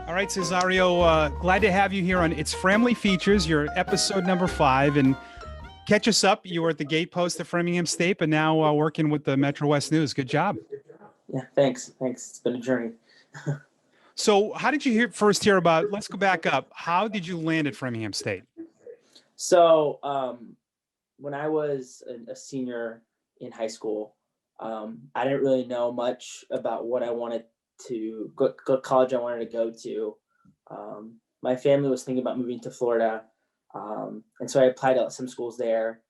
All right, Cesario, glad to have you here on It's fRAMily Features, your episode number 5. And catch us up. You were at the Gatepost at Framingham State, but now working with the Metro West News. Good job. Yeah, thanks. It's been a journey. So how did you first hear about, let's go back up. How did you land at Framingham State? So when I was a senior in high school, I didn't really know much about what I wanted to go college I wanted to go to. My family was thinking about moving to Florida, and so I applied to some schools there.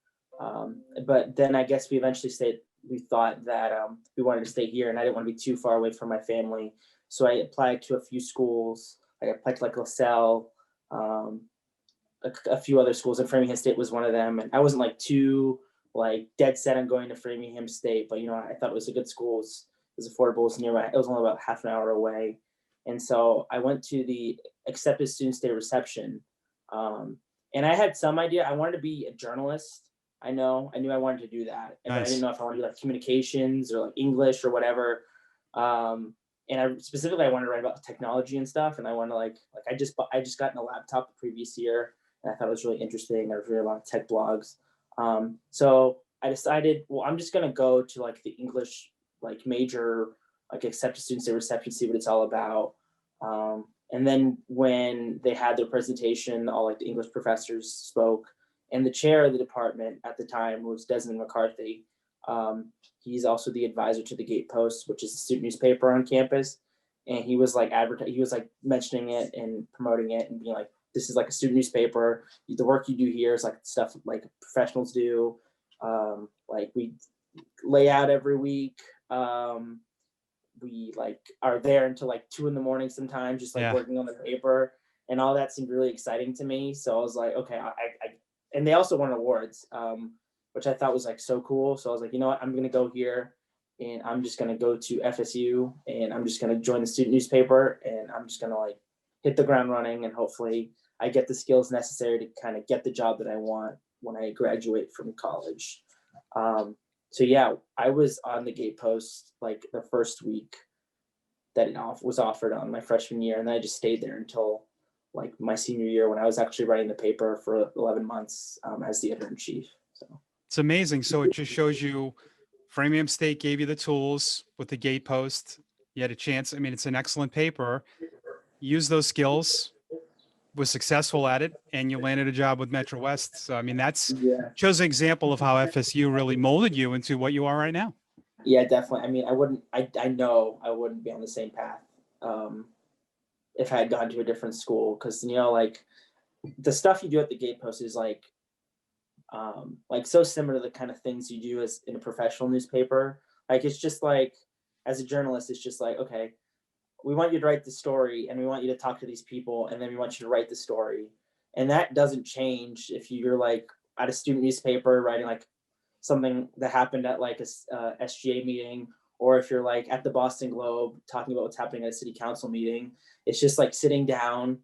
But then I guess we thought that we wanted to stay here, and I didn't want to be too far away from my family. So I applied to a few schools. I applied to like LaSalle, a few other schools, and Framingham State was one of them. And I wasn't like too dead set on going to Framingham State, but I thought it was a good school. It was affordable. It was nearby. It was only about half an hour away. And so I went to the accepted students day reception. And I had some idea. I wanted to be a journalist. I knew I wanted to do that. Nice. But I didn't know if I wanted to do like communications or like English or whatever. And I wanted to write about technology and stuff. And I wanted to I just got in a laptop the previous year, and I thought it was really interesting. I was reading a lot of tech blogs. So I decided, well, I'm just gonna go to like the English major accepted students day reception, see what it's all about. And then when they had their presentation, all the English professors spoke, and the chair of the department at the time was Desmond McCarthy. He's also the advisor to the Gatepost, which is a student newspaper on campus. And he was mentioning it and promoting it and being like, this is like a student newspaper. The work you do here is like stuff like professionals do. We lay out every week. We are there until 2 a.m. sometimes, just working on the paper, and all that seemed really exciting to me. So I was like, okay, and they also won awards, which I thought was so cool. So I was like, you know what, I'm gonna go here, and I'm just gonna go to FSU, and I'm just gonna join the student newspaper, and I'm just gonna hit the ground running, and hopefully I get the skills necessary to kind of get the job that I want when I graduate from college. So yeah, I was on the Gatepost the first week that it was offered on my freshman year, and then I just stayed there until my senior year when I was actually writing the paper for 11 months as the editor-in-chief. So it's amazing. So it just shows you Framingham State gave you the tools with the Gatepost. You had a chance. I mean, it's an excellent paper. Use those skills, was successful at it, and you landed a job with Metro West. So, I mean, shows an example of how FSU really molded you into what you are right now. Yeah, definitely. I mean, I know I wouldn't be on the same path if I had gone to a different school, because, the stuff you do at the Gatepost is so similar to the kind of things you do as in a professional newspaper. It's just as a journalist, it's just okay, we want you to write the story, and we want you to talk to these people, and then we want you to write the story. And that doesn't change if you're at a student newspaper writing something that happened at a SGA meeting, or if you're at the Boston Globe talking about what's happening at a city council meeting. It's just sitting down,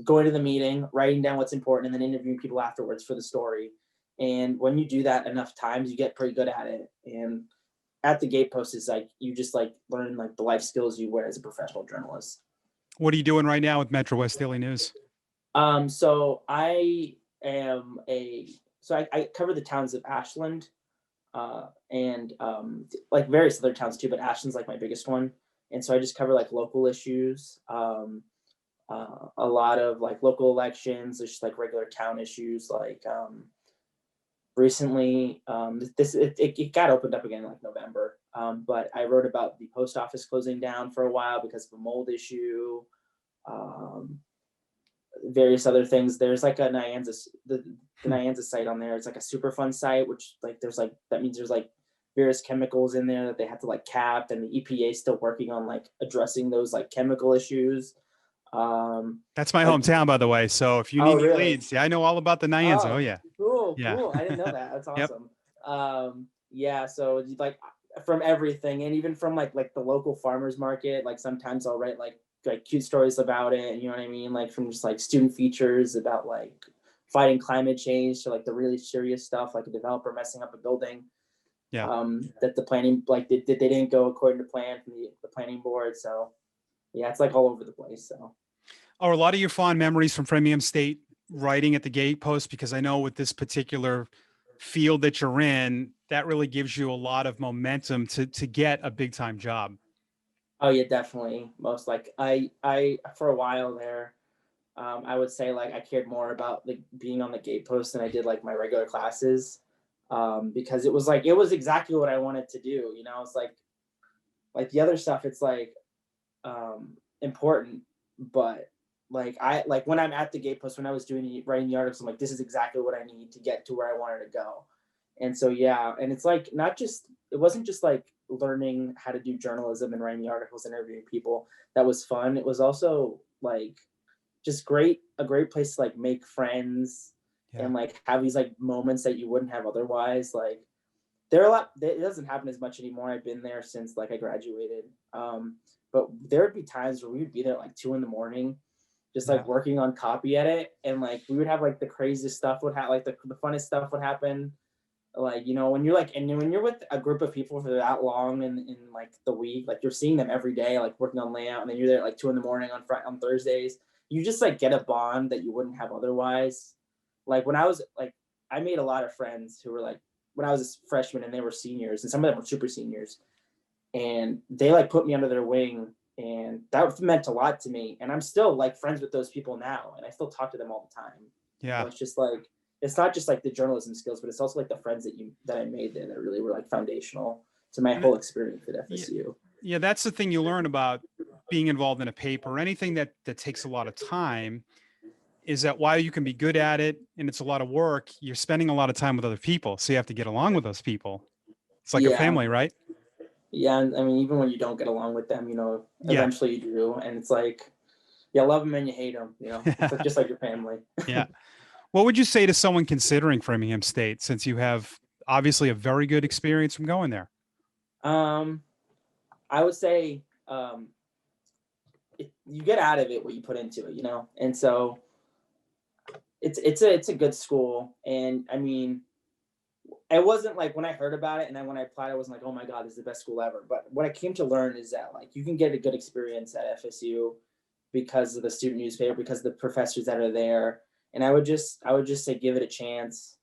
going to the meeting, writing down what's important, and then interviewing people afterwards for the story. And when you do that enough times, you get pretty good at it. And at the Gatepost is you just learn the life skills you wear as a professional journalist. What are you doing right now with Metro West Daily News? So I cover the towns of Ashland, and various other towns too, but Ashland's my biggest one. And so I just cover local issues, a lot of local elections, there's just regular town issues, recently, it got opened up again in November, but I wrote about the post office closing down for a while because of a mold issue, various other things. There's a Nyanza, the Nyanza site on there. It's a Superfund site, which there's that means there's various chemicals in there that they have to cap, and the EPA is still working on addressing those chemical issues. That's my hometown, by the way. So if you need really? Leads, yeah, I know all about the Nyanza. Oh yeah. Cool. I didn't know that. That's awesome. Yep. So from everything, and even from the local farmers market, sometimes I'll write cute stories about it, you know what I mean? From just student features about fighting climate change to the really serious stuff, a developer messing up a building. Yeah. That the planning they didn't go according to plan from the planning board. So yeah, it's all over the place. So Are a lot of your fond memories from Framingham State writing at the gatepost? Because I know with this particular field that you're in, that really gives you a lot of momentum to get a big time job. Oh yeah, definitely. Most like I for a while there, I would say like I cared more about like being on the gatepost than I did like my regular classes, because it was like it was exactly what I wanted to do. You know, it's like the other stuff. It's like important, but like I like when I'm at the gatepost when I was writing the articles, I'm like, this is exactly what I need to get to where I wanted to go. And so yeah, and it's like not just it wasn't just like learning how to do journalism and writing the articles and interviewing people that was fun. It was also like just a great place to like make friends Yeah. and like have these like moments that you wouldn't have otherwise. Like there are a lot it doesn't happen as much anymore. I've been there since like I graduated. But there would be times where we would be there at like 2 a.m, just Yeah. like working on copy edit, and like we would have like the craziest stuff would happen, like the funnest stuff would happen. Like, you know, when you're like and when you're with a group of people for that long in like the week, like you're seeing them every day, like working on layout, and then you're there at like 2 a.m on Thursdays, you just like get a bond that you wouldn't have otherwise. Like when I was like I made a lot of friends who were like when I was a freshman and they were seniors, and some of them were super seniors, and they like put me under their wing, and that meant a lot to me, and I'm still like friends with those people now, and I still talk to them all the time. So Yeah. it's just like it's not just like the journalism skills, but it's also like the friends that I made there that really were like foundational to my And whole experience at yeah, FSU. yeah, that's the thing you learn about being involved in a paper, anything that takes a lot of time, is that while you can be good at it and it's a lot of work, you're spending a lot of time with other people. So you have to get along with those people. It's like a Yeah, family, right? yeah. And I mean, even when you don't get along with them, you know, Yeah. eventually you do, and it's like you love them and you hate them. You know, it's like, just like your family. Yeah. What would you say to someone considering Framingham State, since you have obviously a very good experience from going there? um, I would say you get out of it what you put into it, you know, and so it's a good school, and I mean it wasn't like when I heard about it and then when I applied, I wasn't like, oh my God, this is the best school ever. But what I came to learn is that like you can get a good experience at FSU because of the student newspaper, because of the professors that are there. And I would just say give it a chance.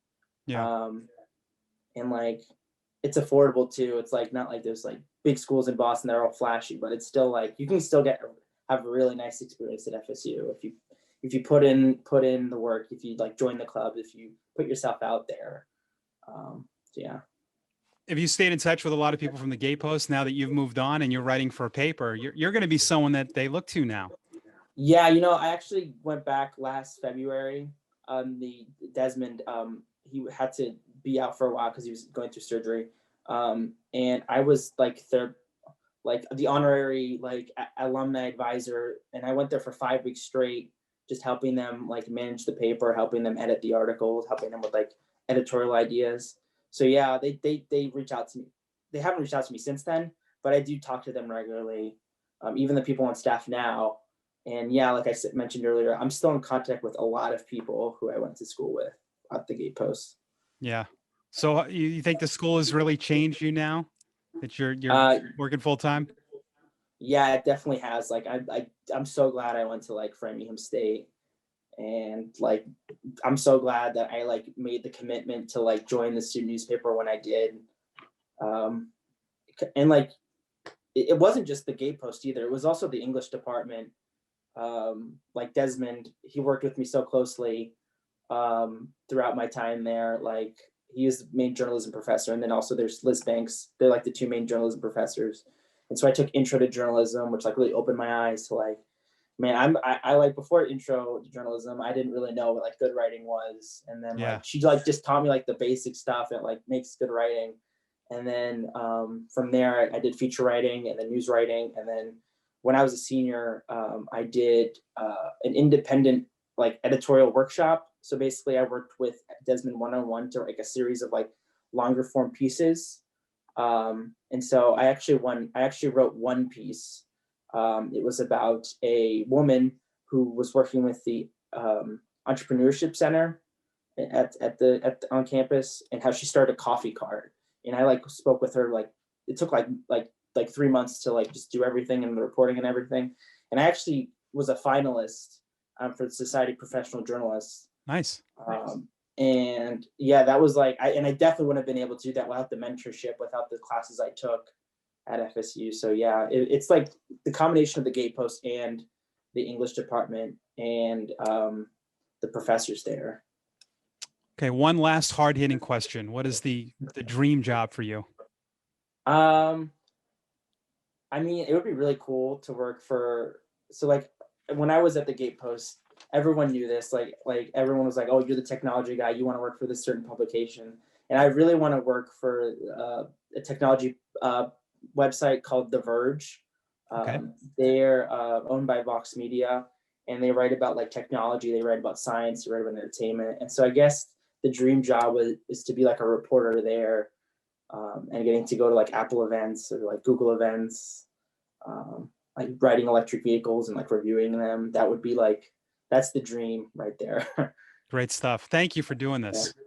Yeah. Um, and like it's affordable too. It's like not like there's like big schools in Boston that are all flashy, but it's still like you can still have a really nice experience at FSU if you put in the work, if you like join the club, if you put yourself out there. So yeah. Have you stayed in touch with a lot of people from the Gay Post now that you've moved on and you're writing for a paper? You're going to be someone that they look to now. Yeah, you know, I actually went back last February. The Desmond, he had to be out for a while because he was going through surgery. And I was like like the honorary like alumni advisor, and I went there for 5 weeks straight, just helping them like manage the paper, helping them edit the articles, helping them with like editorial ideas. So yeah, they reach out to me. They haven't reached out to me since then, but I do talk to them regularly. Even the people on staff now. And yeah, like I mentioned earlier, I'm still in contact with a lot of people who I went to school with at the Gatepost. Yeah. So you think the school has really changed you now that you're Uh, working full time? yeah, it definitely has. Like I'm so glad I went to like Framingham State, and like I'm so glad that I like made the commitment to like join the student newspaper when I did. Um, and like it wasn't just the Gatepost either. It was also the English department. Like Desmond, he worked with me so closely throughout my time there. Like he is the main journalism professor, and then also there's Liz Banks. They're like the two main journalism professors. And so I took intro to journalism, which like really opened my eyes to like, man, I like before intro to journalism, I didn't really know what like good writing was. And then Yeah. like she like just taught me like the basic stuff that like makes good writing. And then from there I did feature writing and then news writing. And then when I was a senior, I did an independent like editorial workshop. So basically I worked with Desmond one-on-one to like a series of like longer form pieces. And so I actually wrote one piece. It was about a woman who was working with the entrepreneurship center on campus, and how she started a coffee cart. And I like spoke with her, like it took like 3 months to like just do everything and the reporting and everything. And I actually was a finalist for the Society of Professional Journalists. Nice. And yeah, that was like, I definitely wouldn't have been able to do that without the mentorship, without the classes I took at FSU. So yeah, it's like the combination of the Gatepost and the English department and the professors there. Okay, one last hard-hitting question. What is the dream job for you? I mean, it would be really cool to work for, so like when I was at the Gatepost, everyone knew this, like everyone was like, oh, you're the technology guy, you want to work for this certain publication. And I really want to work for a technology website called The Verge. Okay. They're owned by Vox Media, and they write about like technology, they write about science, they write about entertainment. And so I guess the dream job is to be like a reporter there, and getting to go to like Apple events or like Google events, like riding electric vehicles and like reviewing them. That would be like, that's the dream right there. Great stuff. Thank you for doing this. Yeah.